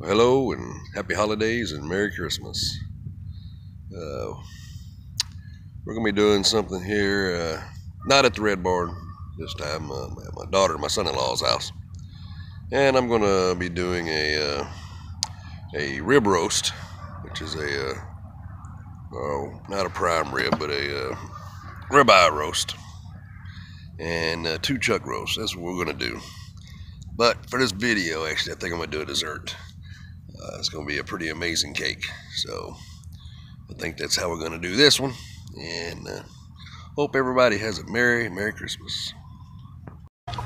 Hello and happy holidays and Merry Christmas. We're gonna be doing something here, not at the Red Barn this time, at my daughter, my son-in-law's house, and I'm gonna be doing a rib roast, which is not a prime rib, but a ribeye roast, and two chuck roasts. That's what we're gonna do. But for this video, actually, I think I'm gonna do a dessert. It's going to be a pretty amazing cake, so I think that's how we're going to do this one, and hope everybody has a Merry Christmas.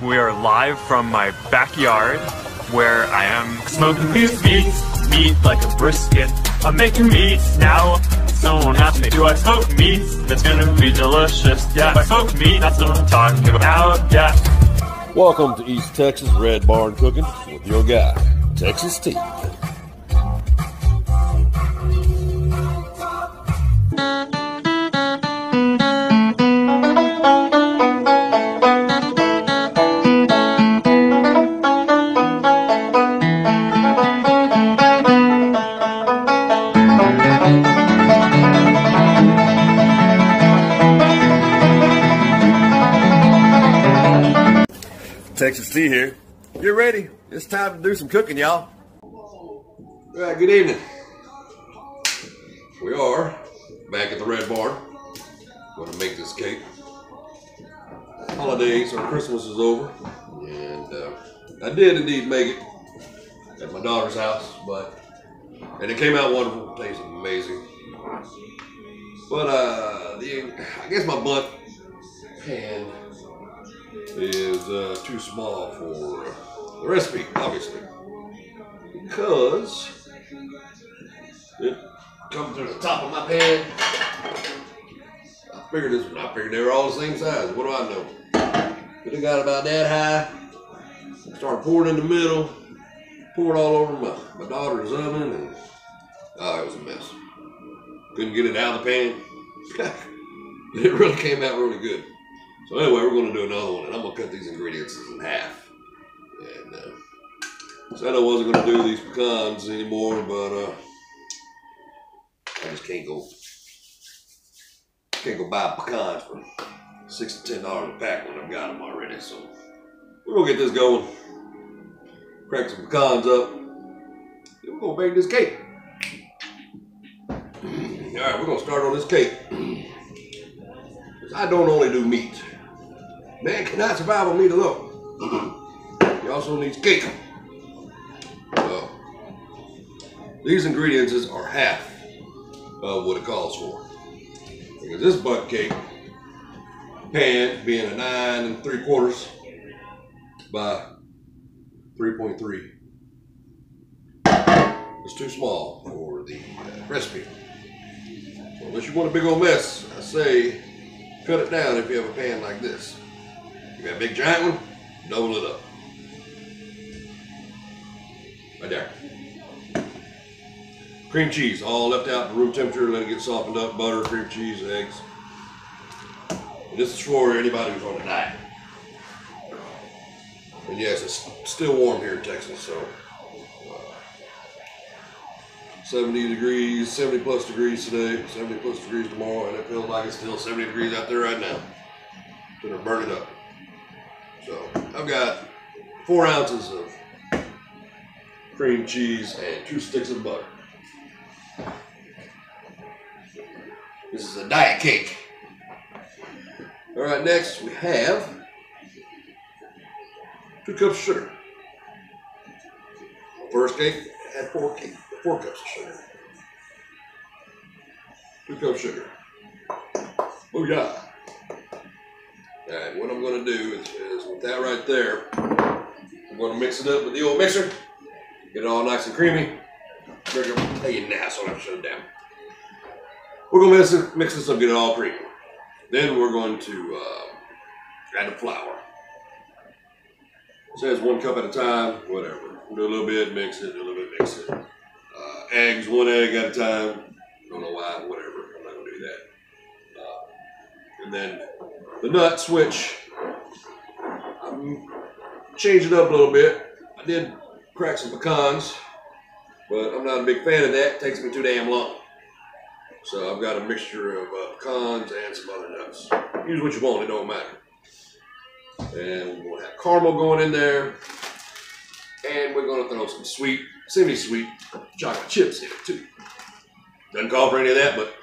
We are live from my backyard where I am smoking meat like a brisket. I'm making meat now. Someone asked me, do I smoke meat? That's gonna be delicious. Yeah, if I smoke meat, that's what I'm talking about. Yeah. Welcome to East Texas Red Barn Cooking with your guy, Texas Steve. Texas T here. You're ready. It's time to do some cooking, y'all. All right, good evening. We are back at the Red Barn. Going to make this cake. Holidays or Christmas is over, and I did indeed make it at my daughter's house, and it came out wonderful. It tasted amazing. But I guess my bunt pan is too small for the recipe, obviously, because it comes to the top of my pan. I figured they were all the same size. What do I know? It got about that high. Started pouring in the middle, poured all over my daughter's oven, and it was a mess. Couldn't get it out of the pan. It really came out really good. So anyway, we're going to do another one, and I'm going to cut these ingredients in half. And said I wasn't going to do these pecans anymore, but I just can't go buy pecans for $6 to $10 a pack when I've got them already. So we're going to get this going, crack some pecans up, then we're going to bake this cake. All right, we're going to start on this cake. I don't only do meat. Man cannot survive on meat alone. He also needs cake. So, these ingredients are half of what it calls for. Because this butt cake pan being a 9 3/4 by 3.3 is too small for the recipe. So unless you want a big old mess, I say cut it down if you have a pan like this. You got a big giant one, double it up. Right there. Cream cheese, all left out to room temperature, let it get softened up, butter, cream cheese, eggs. And this is for anybody who's on a diet. And yes, it's still warm here in Texas, so 70 degrees, 70 plus degrees today, 70 plus degrees tomorrow, and it feels like it's still 70 degrees out there right now. Gonna burn it up. So I've got 4 ounces of cream cheese and 2 sticks of butter. This is a diet cake. All right, next we have 2 cups of sugar. First cake had 4 cups of sugar. 2 cups of sugar. Oh yeah. All right, what I'm going to do is with that right there, I'm going to mix it up with the old mixer, get it all nice and creamy. Hey, you now, so I have to shut it down. We're going to mix this up, get it all creamy. Then we're going to add the flour. It says 1 cup at a time, whatever. Do a little bit, mix it, do a little bit, mix it. Eggs, 1 egg at a time. Don't know why, whatever. I'm not going to do that. And then the nuts, which I'm changing up a little bit. I did crack some pecans but I'm not a big fan of that. It takes me too damn long. So I've got a mixture of pecans and some other nuts. Use what you want, it don't matter. And we're gonna have caramel going in there. And we're gonna throw some sweet, semi-sweet chocolate chips in it too. Doesn't call for any of that, but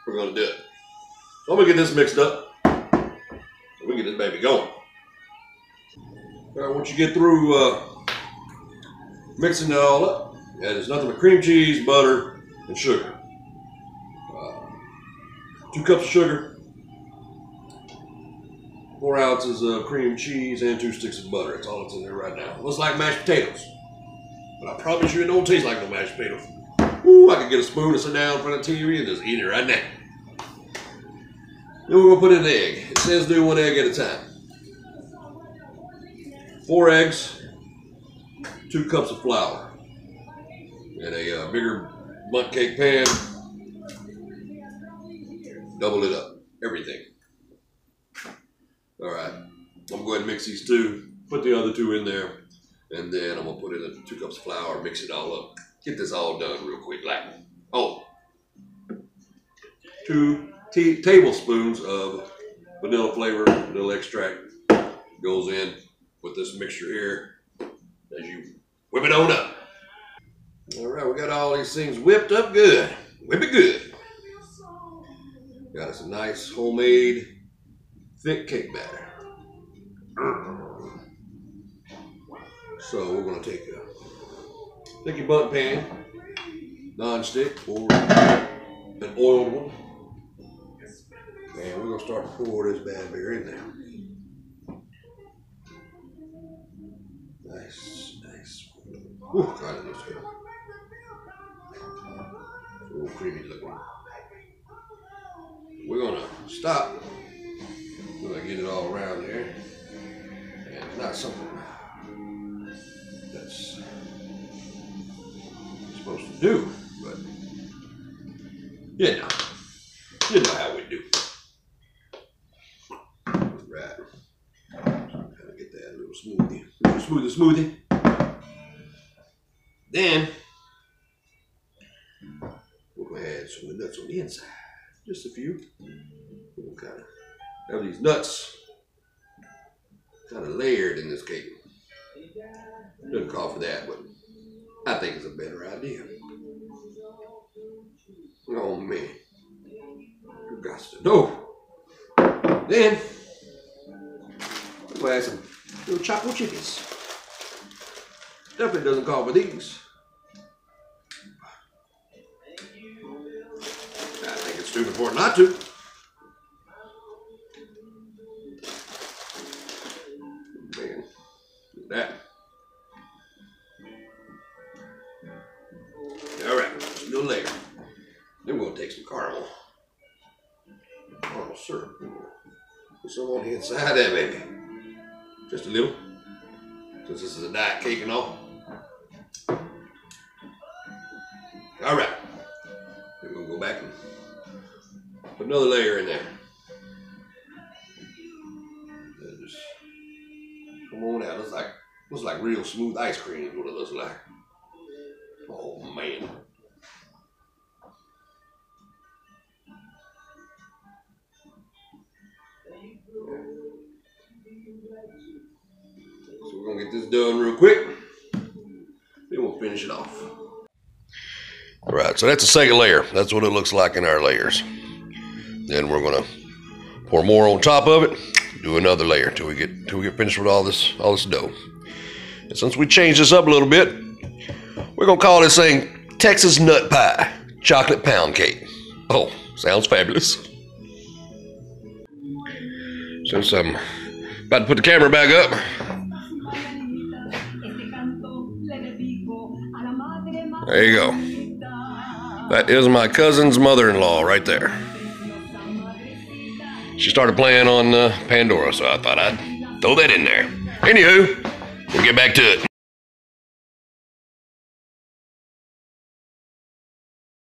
we're gonna do it. So I'm gonna get this mixed up. So we can get this baby going. All right, once you get through mixing it all up, there's nothing but cream cheese, butter, and sugar. 2 cups of sugar, 4 ounces of cream cheese, and 2 sticks of butter. That's all that's in there right now. Looks like mashed potatoes, but I promise you it don't taste like no mashed potatoes. Ooh, I could get a spoon and sit down in front of the TV and just eat it right now. Then we're gonna put in an egg. It says do 1 egg at a time. 4 eggs, 2 cups of flour, and a bigger bundt cake pan. Double it up, everything. All right, I'm gonna go ahead and mix these 2, put the other 2 in there, and then I'm gonna put in the 2 cups of flour, mix it all up. Get this all done real quick. Oh, 2 tablespoons of vanilla flavor, vanilla extract goes in with this mixture here as you whip it on up. All right, we got all these things whipped up good. Whip it good. Got us a nice homemade thick cake batter. So we're gonna take a sticky bundt pan, non-stick or an oiled one, and we're gonna start to pour this bad beer in there. Nice, nice. Ooh, God, it looks good. A little creamy looking. We're gonna stop till I get it all around here, and it's not something that's supposed to do, but you know how we do. Right, so kind of get that little smoothie. Then we're gonna add some of the nuts on the inside. Just a few. We'll kind of have these nuts kind of layered in this cake. Doesn't call for that, but I think it's a better idea. Oh man, you got to know. Then we'll add some little chocolate chickens. Definitely doesn't call for these. Too important not to. Man, look at that. All right, just a little layer. Then we're gonna take some caramel syrup. Put some on the inside there, baby. Just a little, since this is a diet cake and all. All right, then we're gonna go back and put another layer in there. And just come on out. Looks like real smooth ice cream is what it looks like. Oh man. So we're gonna get this done real quick. Then we'll finish it off. All right, so that's the second layer. That's what it looks like in our layers. Then we're gonna pour more on top of it, do another layer till we get finished with all this dough. And since we changed this up a little bit, we're gonna call this thing Texas Nut Pie Chocolate Pound Cake. Oh, sounds fabulous. Since I'm about to put the camera back up, there you go. That is my cousin's mother-in-law right there. She started playing on Pandora, so I thought I'd throw that in there. Anywho, we'll get back to it.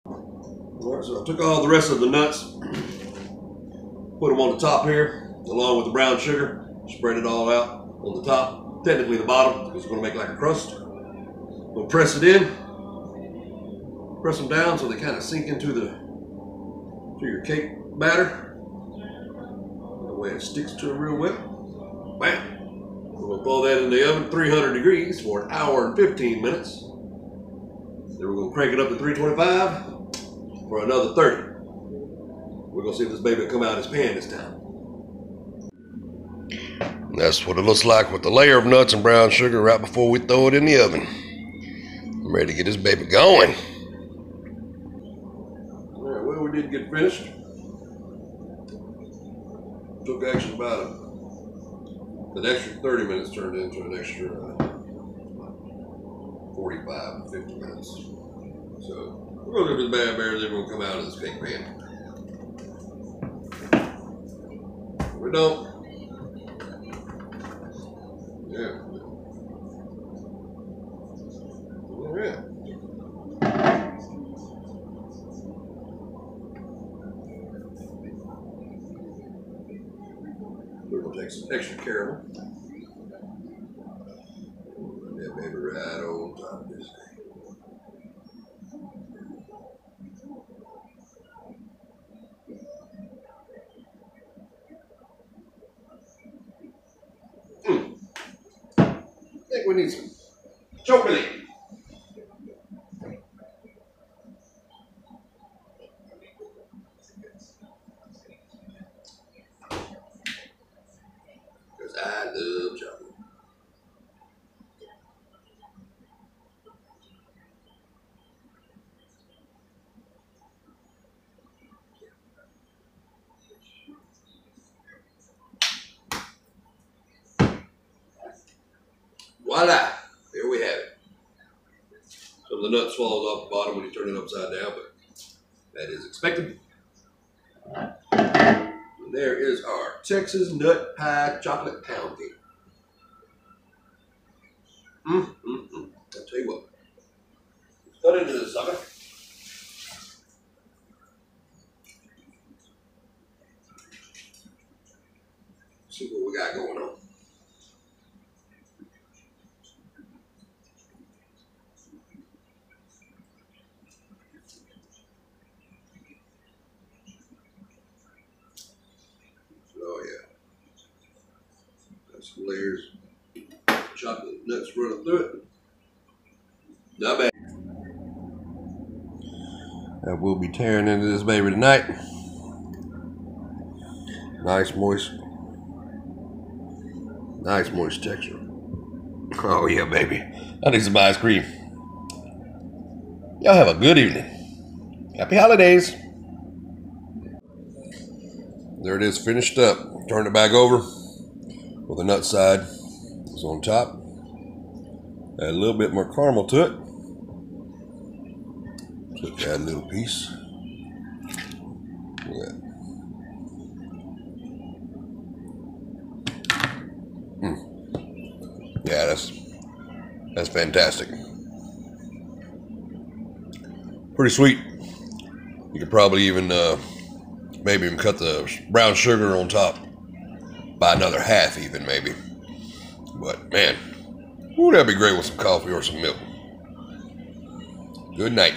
All right, so I took all the rest of the nuts, put them on the top here, along with the brown sugar, spread it all out on the top, technically the bottom, because it's going to make like a crust. We'll press it in, press them down so they kind of sink into your cake batter. That way it sticks to it real well. Bam! We're going to throw that in the oven, 300 degrees for an hour and 15 minutes. Then we're going to crank it up to 325 for another 30. We're going to see if this baby will come out of his pan this time. That's what it looks like with the layer of nuts and brown sugar right before we throw it in the oven. I'm ready to get this baby going. All right, well, we did get finished. Took actually about an extra 30 minutes turned into an extra 45 to 50 minutes. So we're going to do this bad bear, then we're going to come out of this cake pan. We don't. Yeah. All right. We're going to take some extra caramel. Put that baby right on top of this thing. I think we need some chocolate. Because I love chocolate. Voila! There we have it. Some of the nuts falls off the bottom when you turn it upside down, but that is expected. And there is our Texas nut pie chocolate pound cake. I'll tell you what. Let's cut into this sucker. See what we got going on. Oh yeah, got some layers of chocolate nuts running through it. Not bad. And we'll be tearing into this baby tonight. Nice moist texture. Oh yeah, baby. I need some ice cream. Y'all have a good evening. Happy holidays. There it is, finished up. Turn it back over with the nut side is on top. Add a little bit more caramel to it. Just add a little piece. Look at that. Yeah, that's fantastic. Pretty sweet. You could probably even maybe even cut the brown sugar on top by another half even, maybe. But man, ooh, that'd be great with some coffee or some milk. Good night.